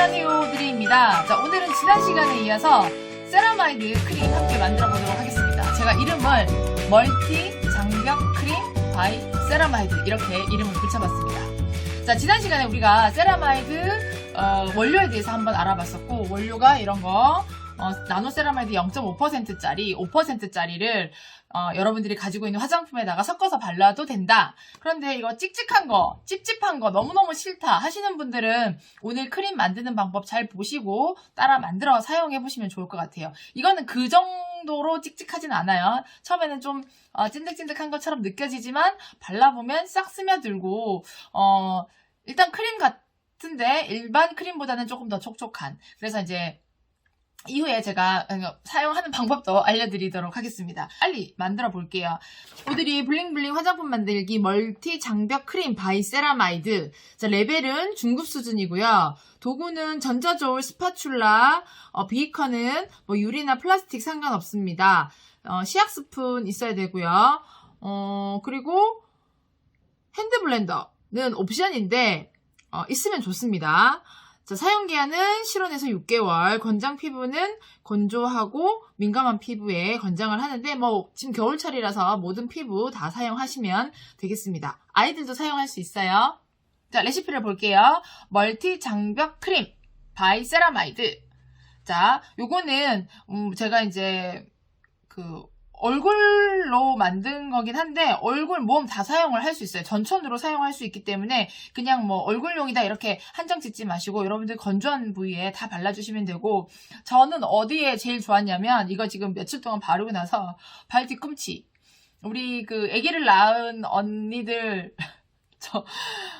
안녕하세요, 드리입니다. 자, 오늘은 지난 시간에 이어서 세라마이드 크림 함께 만들어 보도록 하겠습니다. 제가 이름을 멀티 장벽 크림 바이 세라마이드 이렇게 이름을 붙여봤습니다. 자, 지난 시간에 우리가 세라마이드 원료에 대해서 한번 알아봤었고, 원료가 이런 거 나노 세라마이드 0.5%짜리 5%짜리를 여러분들이 가지고 있는 화장품에다가 섞어서 발라도 된다. 그런데 이거 찍찍한 거, 찝찝한 거 너무너무 싫다 하시는 분들은 오늘 크림 만드는 방법 잘 보시고 따라 만들어 사용해 보시면 좋을 것 같아요. 이거는 그 정도로 찍찍하진 않아요. 처음에는 좀 찐득찐득한 것처럼 느껴지지만 발라보면 싹 스며들고 일단 크림 같은데 일반 크림보다는 조금 더 촉촉한, 그래서 이제 이후에 제가 사용하는 방법도 알려드리도록 하겠습니다. 빨리 만들어 볼게요. 오드리 블링블링 화장품 만들기 멀티 장벽 크림 바이 세라마이드. 자, 레벨은 중급 수준이고요. 도구는 전자저울, 스파츌라, 비커는 뭐 유리나 플라스틱 상관없습니다. 시약 스푼 있어야 되고요. 그리고 핸드 블렌더는 옵션인데 있으면 좋습니다. 자, 사용기한은 실온에서 6개월, 건장 피부는 건조하고 민감한 피부에 권장을 하는데 지금 겨울철이라서 모든 피부 다 사용하시면 되겠습니다. 아이들도 사용할 수 있어요. 자, 레시피를 볼게요. 멀티 장벽 크림 바이 세라마이드. 자, 요거는 제가 이제 얼굴로 만든 거긴 한데 얼굴, 몸 다 사용을 할 수 있어요. 전천으로 사용할 수 있기 때문에 그냥 얼굴용이다 이렇게 한정 짓지 마시고 여러분들 건조한 부위에 다 발라주시면 되고, 저는 어디에 제일 좋았냐면 이거 지금 며칠 동안 바르고 나서 발 뒤꿈치, 우리 아기를 낳은 언니들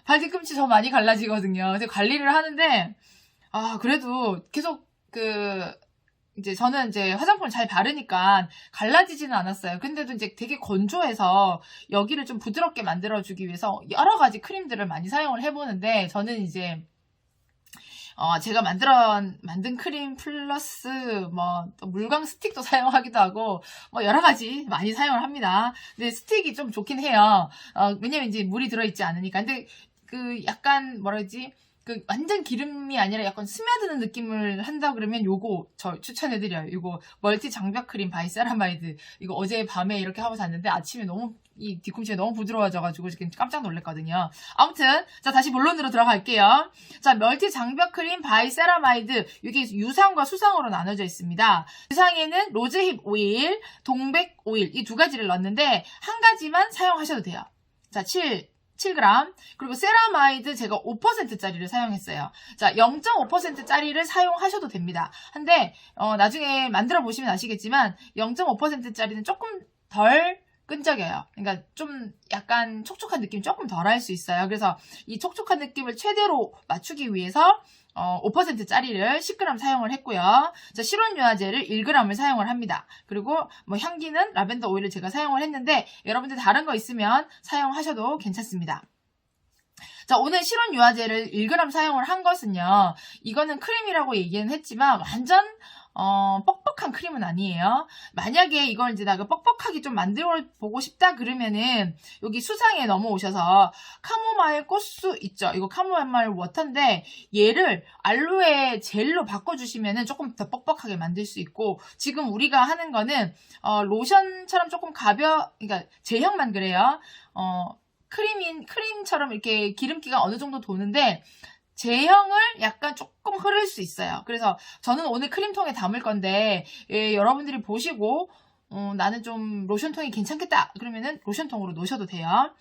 발 뒤꿈치 저 많이 갈라지거든요. 그래서 관리를 하는데 그래도 계속 이제 저는 이제 화장품을 잘 바르니까 갈라지지는 않았어요. 근데도 이제 되게 건조해서 여기를 좀 부드럽게 만들어주기 위해서 여러 가지 크림들을 많이 사용을 해보는데, 저는 이제 제가 만든 크림 플러스 또 물광 스틱도 사용하기도 하고 여러 가지 많이 사용을 합니다. 근데 스틱이 좀 좋긴 해요. 왜냐면 이제 물이 들어있지 않으니까. 근데 약간 완전 기름이 아니라 약간 스며드는 느낌을 한다 그러면 요거 저 추천해드려요. 요거 멀티 장벽 크림 바이 세라마이드. 이거 어제 밤에 이렇게 하고 잤는데 아침에 이 뒤꿈치가 너무 부드러워져가지고 지금 깜짝 놀랐거든요. 아무튼 자, 다시 본론으로 들어갈게요. 자, 멀티 장벽 크림 바이 세라마이드, 이게 유상과 수상으로 나눠져 있습니다. 유상에는 로즈힙 오일, 동백 오일 이 두 가지를 넣었는데 한 가지만 사용하셔도 돼요. 자, 7g. 그리고 세라마이드 제가 5%짜리를 사용했어요. 자, 0.5%짜리를 사용하셔도 됩니다. 근데 나중에 만들어 보시면 아시겠지만 0.5%짜리는 조금 덜 끈적여요. 그러니까 좀 약간 촉촉한 느낌이 조금 덜 할 수 있어요. 그래서 이 촉촉한 느낌을 최대로 맞추기 위해서 5%짜리를 10g 사용을 했고요. 자, 실온유화제를 1g을 사용을 합니다. 그리고 향기는 라벤더 오일을 제가 사용을 했는데 여러분들 다른 거 있으면 사용하셔도 괜찮습니다. 자, 오늘 실온유화제를 1g 사용을 한 것은요, 이거는 크림이라고 얘기는 했지만 완전 뻑뻑한 크림은 아니에요. 만약에 이걸 이제 내가 뻑뻑하게 좀 만들어 보고 싶다 그러면은 여기 수상에 넘어오셔서 카모마일 꽃수 있죠. 이거 카모마일 워터인데 얘를 알로에 젤로 바꿔주시면은 조금 더 뻑뻑하게 만들 수 있고, 지금 우리가 하는 거는 로션처럼 조금 그러니까 제형만 그래요. 크림처럼 이렇게 기름기가 어느 정도 도는데 제형을 약간 조금 흐를 수 있어요. 그래서 저는 오늘 크림통에 담을 건데 여러분들이 보시고 나는 좀 로션통이 괜찮겠다 그러면은 로션통으로 놓으셔도 돼요.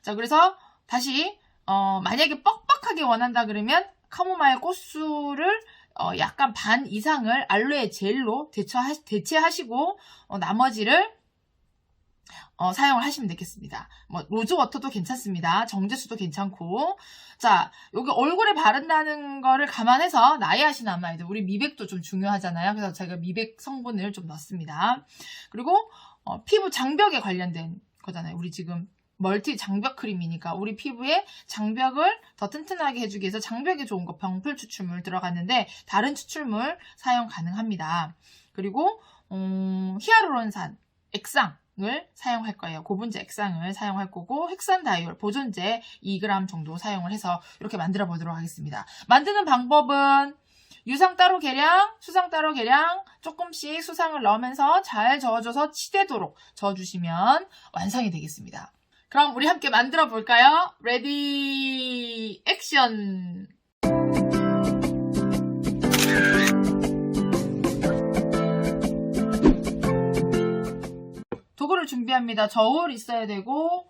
자, 그래서 다시 만약에 뻑뻑하게 원한다 그러면 카모마일 꽃수를 약간 반 이상을 알로에 젤로 대체하시고 나머지를 사용을 하시면 되겠습니다. 로즈워터도 괜찮습니다. 정제수도 괜찮고. 자, 여기 얼굴에 바른다는 거를 감안해서 나이아신아마이드, 우리 미백도 좀 중요하잖아요. 그래서 제가 미백 성분을 좀 넣습니다. 그리고 피부 장벽에 관련된 거잖아요. 우리 지금 멀티 장벽 크림이니까 우리 피부의 장벽을 더 튼튼하게 해주기 위해서 장벽에 좋은 거 병풀 추출물 들어갔는데 다른 추출물 사용 가능합니다. 그리고 히아루론산, 액상 사용할 거예요. 고분자 액상을 사용할 거고 핵산 다이올, 보존제 2g 정도 사용을 해서 이렇게 만들어 보도록 하겠습니다. 만드는 방법은 유상 따로 계량, 수상 따로 계량, 조금씩 수상을 넣으면서 잘 저어줘서 치대도록 저어주시면 완성이 되겠습니다. 그럼 우리 함께 만들어 볼까요? 레디 액션! 도구를 준비합니다. 저울 있어야 되고,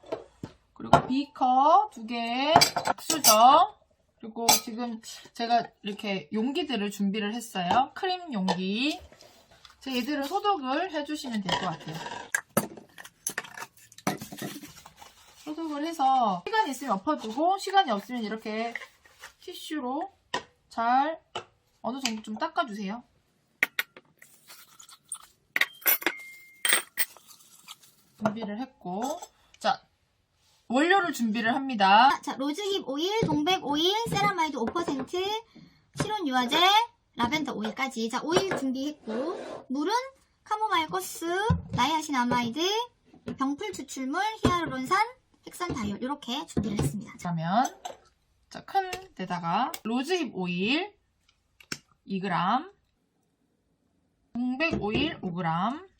그리고 비커 2개, 약수저, 그리고 지금 제가 이렇게 용기들을 준비를 했어요. 크림 용기. 얘들은 소독을 해주시면 될 것 같아요. 소독을 해서 시간이 있으면 엎어두고, 시간이 없으면 이렇게 티슈로 잘 어느 정도 좀 닦아주세요. 준비를 했고, 자, 원료를 준비를 합니다. 자, 로즈힙 오일, 동백 오일, 세라마이드 5%, 실온 유화제, 라벤더 오일까지. 자, 오일 준비했고, 물은 카모마일 꽃수, 나이아신아마이드, 병풀 추출물, 히아루론산, 핵산 다이올 이렇게 준비를 했습니다. 그러면 자, 큰 데다가 로즈힙 오일 2g, 동백 오일 5g,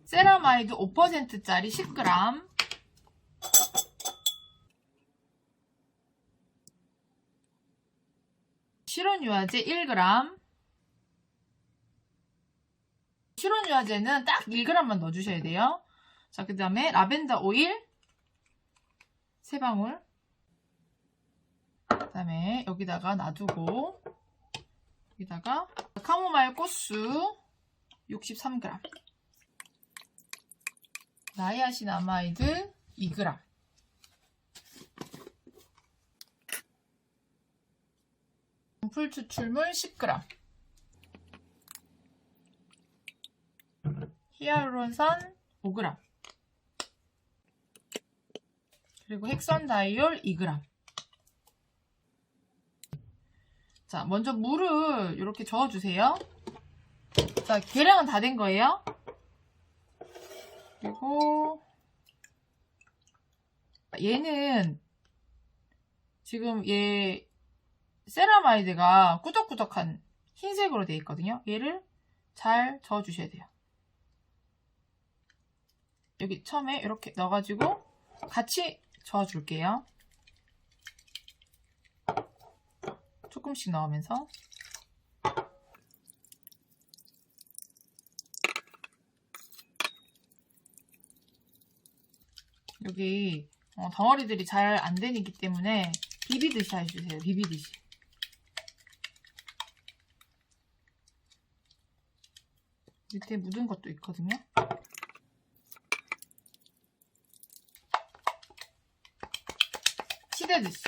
세라마이드 5%짜리 10g, 실온유화제 1g, 실온유화제는 딱 1g만 넣어주셔야 돼요. 자, 그 다음에 라벤더 오일 3방울, 그 다음에 여기다가 놔두고, 여기다가 카모마일 꽃수 63g, 나이아신아마이드 2g, 풀 추출물 10g, 히아루론산 5g, 그리고 핵산 다이올 2g. 자, 먼저 물을 이렇게 저어주세요. 자, 계량은 다 된 거예요. 그리고 얘는 지금 얘 세라마이드가 꾸덕꾸덕한 흰색으로 되어 있거든요. 얘를 잘 저어주셔야 돼요. 여기 처음에 이렇게 넣어가지고 같이 저어줄게요. 조금씩 넣으면서 여기 덩어리들이 잘 안 되기 때문에 비비듯이 해주세요. 비비듯이. 밑에 묻은 것도 있거든요. 치대듯이.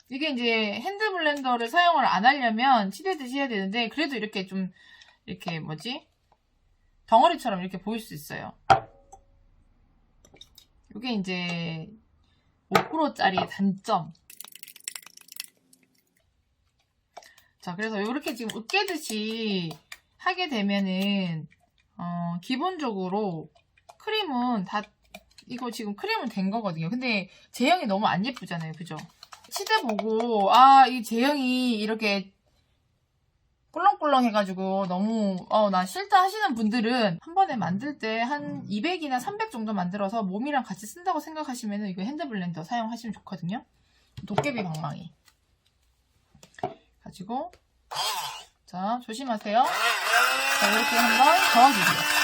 이게 이제 핸드 블렌더를 사용을 안 하려면 치대듯이 해야 되는데, 그래도 이렇게 좀 이렇게 뭐지? 덩어리처럼 이렇게 보일 수 있어요. 이게 이제 5%짜리 단점. 자, 그래서 이렇게 지금 으깨듯이 하게 되면은 기본적으로 크림은 다 이거 지금 크림은 된 거거든요. 근데 제형이 너무 안 예쁘잖아요, 그죠? 치대 보고 이 제형이 이렇게 꿀렁꿀렁 해가지고 너무 나 싫다 하시는 분들은 한 번에 만들 때 한 200이나 300 정도 만들어서 몸이랑 같이 쓴다고 생각하시면 이거 핸드블렌더 사용하시면 좋거든요. 도깨비 방망이 가지고, 자, 조심하세요. 자, 이렇게 한번 저어주세요.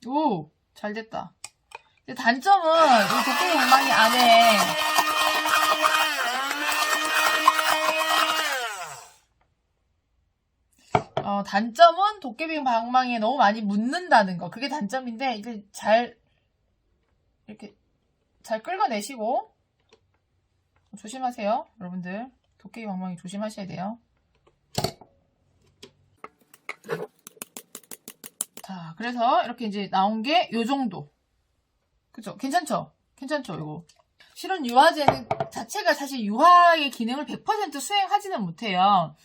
오, 잘 됐다. 근데 단점은 이 도깨비 방망이 안에 단점은 도깨비 방망이에 너무 많이 묻는다는 거. 그게 단점인데, 이게 이렇게 잘 끌어내시고, 조심하세요. 여러분들. 도깨비 방망이 조심하셔야 돼요. 자, 그래서 이렇게 이제 나온 게 요 정도. 그죠? 괜찮죠? 괜찮죠, 이거. 실온 유화제는 자체가 사실 유화의 기능을 100% 수행하지는 못해요.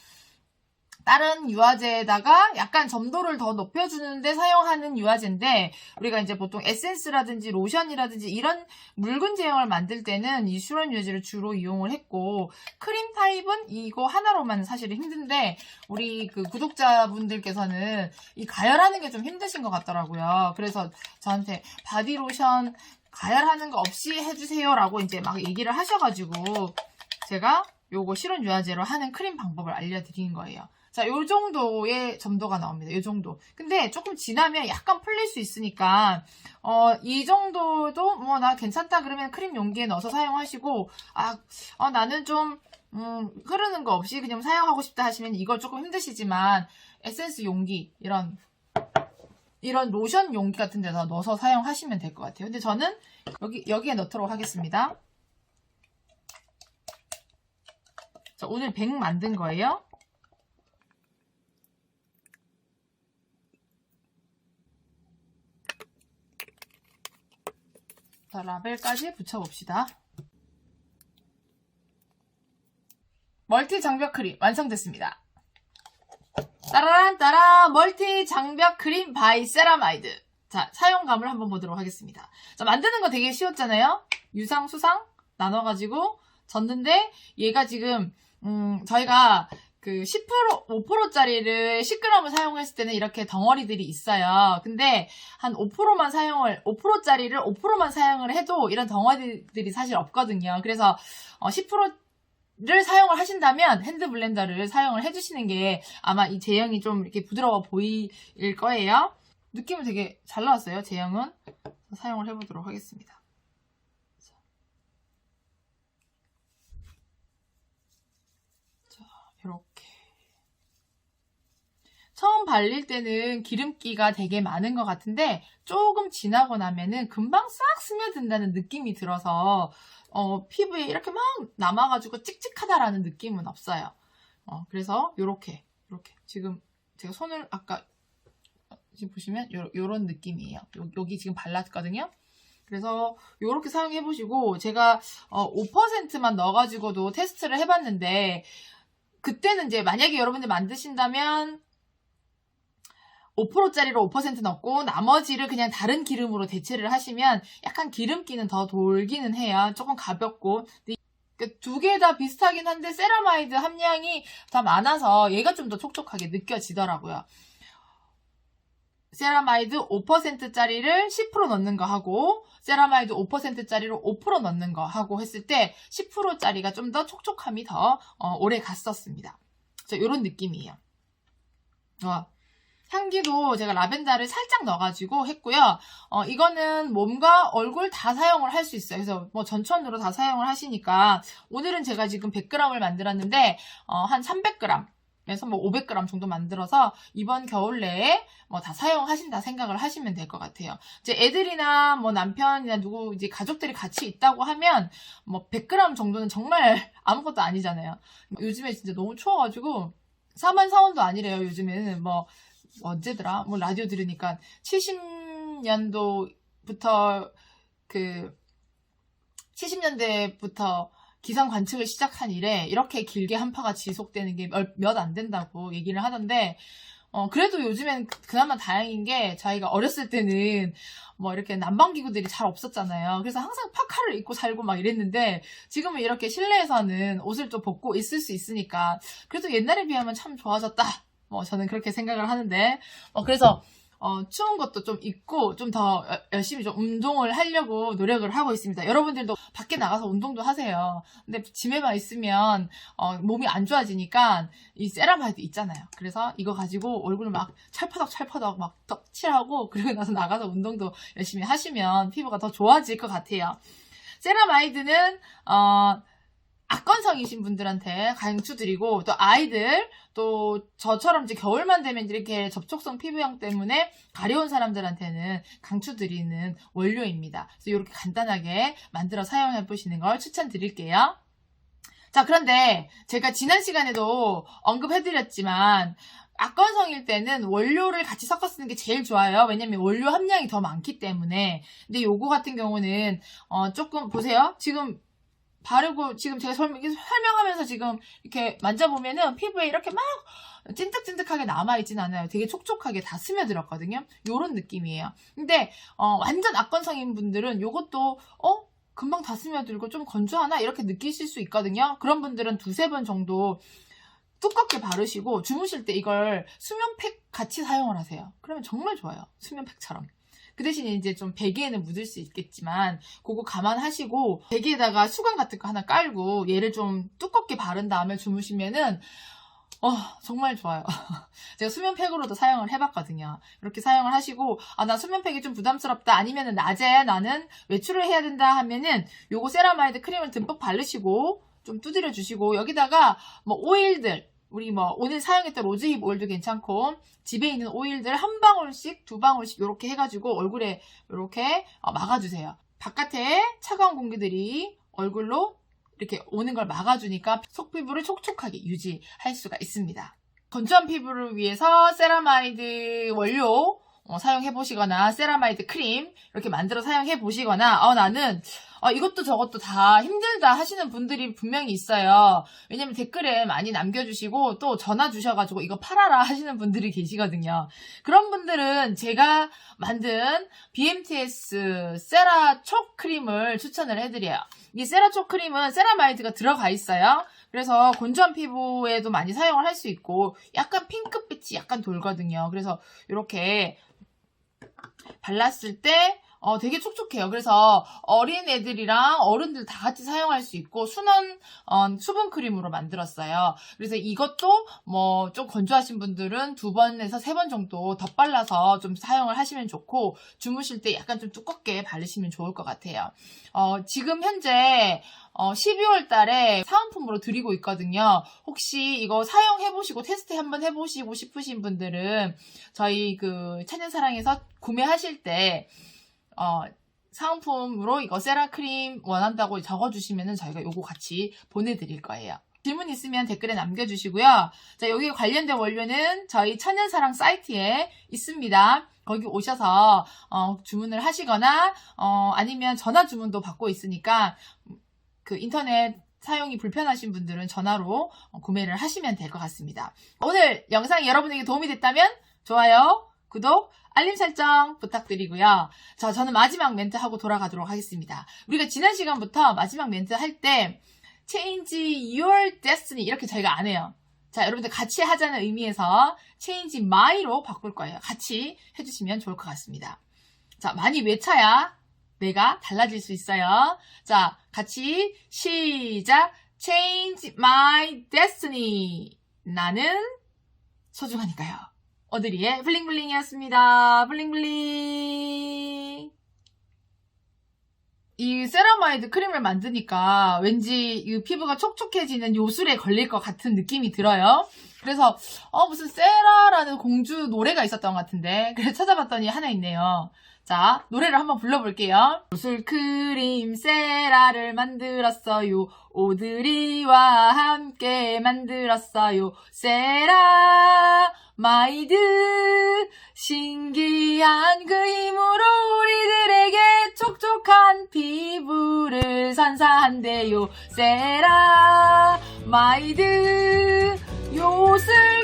다른 유화제에다가 약간 점도를 더 높여주는데 사용하는 유화제인데, 우리가 이제 보통 에센스라든지 로션이라든지 이런 묽은 제형을 만들 때는 이 실온 유화제를 주로 이용을 했고, 크림 타입은 이거 하나로만 사실은 힘든데, 우리 그 구독자분들께서는 이 가열하는 게 좀 힘드신 것 같더라고요. 그래서 저한테 바디로션 가열하는 거 없이 해주세요 라고 이제 막 얘기를 하셔가지고, 제가 요거 실온 유화제로 하는 크림 방법을 알려드린 거예요. 자, 요 정도의 점도가 나옵니다. 요 정도. 근데 조금 지나면 약간 풀릴 수 있으니까, 이 정도도 뭐 나 괜찮다 그러면 크림 용기에 넣어서 사용하시고, 나는 좀, 흐르는 거 없이 그냥 사용하고 싶다 하시면 이걸 조금 힘드시지만, 에센스 용기, 이런 로션 용기 같은 데다 넣어서 사용하시면 될 것 같아요. 근데 저는 여기에 넣도록 하겠습니다. 자, 오늘 100 만든 거예요. 자, 라벨까지 붙여봅시다. 멀티 장벽 크림 완성됐습니다. 따라란 따라 멀티 장벽 크림 바이 세라마이드. 자, 사용감을 한번 보도록 하겠습니다. 자, 만드는 거 되게 쉬웠잖아요. 유상 수상 나눠가지고 졌는데, 얘가 지금 저희가 그 10%, 5%짜리를 10g을 사용했을 때는 이렇게 덩어리들이 있어요. 근데 한 5%짜리를 5%만 사용을 해도 이런 덩어리들이 사실 없거든요. 그래서 10%를 사용을 하신다면 핸드 블렌더를 사용을 해주시는 게 아마 이 제형이 좀 이렇게 부드러워 보일 거예요. 느낌은 되게 잘 나왔어요, 제형은. 사용을 해보도록 하겠습니다. 이렇게 처음 발릴 때는 기름기가 되게 많은 것 같은데 조금 지나고 나면은 금방 싹 스며든다는 느낌이 들어서 피부에 이렇게 막 남아가지고 찍찍하다라는 느낌은 없어요. 그래서 요렇게 지금 제가 손을 아까 지금 보시면 요런 느낌이에요. 여기 지금 발랐거든요. 그래서 요렇게 사용해보시고, 제가 5%만 넣어가지고도 테스트를 해봤는데, 그때는 이제 만약에 여러분들 만드신다면 5%짜리로 5% 넣고 나머지를 그냥 다른 기름으로 대체를 하시면 약간 기름기는 더 돌기는 해요. 조금 가볍고. 두 개 다 비슷하긴 한데 세라마이드 함량이 더 많아서 얘가 좀 더 촉촉하게 느껴지더라고요. 세라마이드 5%짜리를 10% 넣는 거 하고, 세라마이드 5%짜리로 5% 넣는 거 하고 했을 때 10%짜리가 좀 더 촉촉함이 더 오래 갔었습니다. 이런 느낌이에요. 향기도 제가 라벤더를 살짝 넣어가지고 했고요. 이거는 몸과 얼굴 다 사용을 할 수 있어요. 그래서 뭐 전천으로 다 사용을 하시니까, 오늘은 제가 지금 100g을 만들었는데 한 300g 그래서 뭐 500g 정도 만들어서 이번 겨울 내에 뭐 다 사용하신다 생각을 하시면 될 것 같아요. 이제 애들이나 뭐 남편이나 누구 이제 가족들이 같이 있다고 하면 뭐 100g 정도는 정말 아무것도 아니잖아요. 요즘에 진짜 너무 추워가지고 4만 4원도 아니래요. 요즘에는 뭐 언제더라? 뭐 라디오 들으니까 70년도부터 70년대부터 기상 관측을 시작한 이래 이렇게 길게 한파가 지속되는 게 몇 안 된다고 얘기를 하던데, 그래도 요즘엔 그나마 다행인 게 저희가 어렸을 때는 뭐 이렇게 난방기구들이 잘 없었잖아요. 그래서 항상 파카를 입고 살고 막 이랬는데, 지금은 이렇게 실내에서는 옷을 또 벗고 있을 수 있으니까 그래도 옛날에 비하면 참 좋아졌다. 뭐 저는 그렇게 생각을 하는데, 그래서 추운 것도 좀 있고 좀 더 열심히 좀 운동을 하려고 노력을 하고 있습니다. 여러분들도 밖에 나가서 운동도 하세요. 근데 집에만 있으면 몸이 안 좋아지니까 이 세라마이드 있잖아요. 그래서 이거 가지고 얼굴을 막 찰퍼덕 막 칠하고, 그리고 나서 나가서 운동도 열심히 하시면 피부가 더 좋아질 것 같아요. 세라마이드는 악건성이신 분들한테 강추드리고, 또 아이들, 또 저처럼 이제 겨울만 되면 이렇게 접촉성 피부형 때문에 가려운 사람들한테는 강추드리는 원료입니다. 그래서 이렇게 간단하게 만들어 사용해 보시는 걸 추천드릴게요. 자, 그런데 제가 지난 시간에도 언급해드렸지만, 악건성일 때는 원료를 같이 섞어 쓰는 게 제일 좋아요. 왜냐면 원료 함량이 더 많기 때문에. 근데 요거 같은 경우는 조금 보세요. 지금 바르고 지금 제가 설명하면서 지금 이렇게 만져보면은 피부에 이렇게 막 찐득찐득하게 남아있진 않아요. 되게 촉촉하게 다 스며들었거든요. 요런 느낌이에요. 근데 완전 악건성인 분들은 요것도 금방 다 스며들고 좀 건조하나 이렇게 느끼실 수 있거든요. 그런 분들은 두세 번 정도 두껍게 바르시고 주무실 때 이걸 수면팩 같이 사용을 하세요. 그러면 정말 좋아요. 수면팩처럼. 그 대신에 이제 좀 베개에는 묻을 수 있겠지만 그거 감안하시고 베개에다가 수건 같은 거 하나 깔고 얘를 좀 두껍게 바른 다음에 주무시면은 정말 좋아요. 제가 수면팩으로도 사용을 해봤거든요. 이렇게 사용을 하시고 나 수면팩이 좀 부담스럽다 아니면은 낮에 나는 외출을 해야 된다 하면은 요거 세라마이드 크림을 듬뿍 바르시고 좀 두드려 주시고 여기다가 뭐 오일들 우리 뭐 오늘 사용했던 로즈힙 오일도 괜찮고 집에 있는 오일들 한 방울씩 두 방울씩 이렇게 해가지고 얼굴에 이렇게 막아주세요. 바깥에 차가운 공기들이 얼굴로 이렇게 오는 걸 막아주니까 속피부를 촉촉하게 유지할 수가 있습니다. 건조한 피부를 위해서 세라마이드 원료 사용해보시거나 세라마이드 크림 이렇게 만들어 사용해보시거나 나는 이것도 저것도 다 힘들다 하시는 분들이 분명히 있어요. 왜냐면 댓글에 많이 남겨주시고 또 전화 주셔가지고 이거 팔아라 하시는 분들이 계시거든요. 그런 분들은 제가 만든 BMTS 세라촉 크림을 추천을 해드려요. 이 세라촉 크림은 세라마이드가 들어가 있어요. 그래서 건조한 피부에도 많이 사용을 할 수 있고 약간 핑크빛이 약간 돌거든요. 그래서 이렇게 발랐을 때 되게 촉촉해요. 그래서 어린 애들이랑 어른들 다 같이 사용할 수 있고 순한 수분 크림으로 만들었어요. 그래서 이것도 뭐 좀 건조하신 분들은 2번에서 3번 정도 덧발라서 좀 사용을 하시면 좋고 주무실 때 약간 좀 두껍게 바르시면 좋을 것 같아요. 지금 현재 12월 달에 사은품으로 드리고 있거든요. 혹시 이거 사용해보시고 테스트 한번 해보시고 싶으신 분들은 저희 그 찬연사랑에서 구매하실 때 사은품으로 이거 세라크림 원한다고 적어주시면 저희가 요거 같이 보내드릴 거예요. 질문 있으면 댓글에 남겨주시고요. 자, 여기 관련된 원료는 저희 천연사랑 사이트에 있습니다. 거기 오셔서 주문을 하시거나 아니면 전화 주문도 받고 있으니까 그 인터넷 사용이 불편하신 분들은 전화로 구매를 하시면 될 것 같습니다. 오늘 영상이 여러분에게 도움이 됐다면 좋아요, 구독, 알림 설정 부탁드리고요. 자, 저는 마지막 멘트 하고 돌아가도록 하겠습니다. 우리가 지난 시간부터 마지막 멘트 할 때 Change your destiny 이렇게 저희가 안 해요. 자, 여러분들 같이 하자는 의미에서 Change my로 바꿀 거예요. 같이 해주시면 좋을 것 같습니다. 자, 많이 외쳐야 내가 달라질 수 있어요. 자, 같이 시작! Change my destiny. 나는 소중하니까요. 오드리의 블링블링이었습니다. 블링블링. 이 세라마이드 크림을 만드니까 왠지 이 피부가 촉촉해지는 요술에 걸릴 것 같은 느낌이 들어요. 그래서 무슨 세라라는 공주 노래가 있었던 것 같은데 그래서 찾아봤더니 하나 있네요. 자, 노래를 한번 불러볼게요. 요술 크림 세라를 만들었어요. 오드리와 함께 만들었어요. 세라마이드 신기한 그 힘으로 우리들에게 촉촉한 피부를 선사한대요. 세라마이드 요술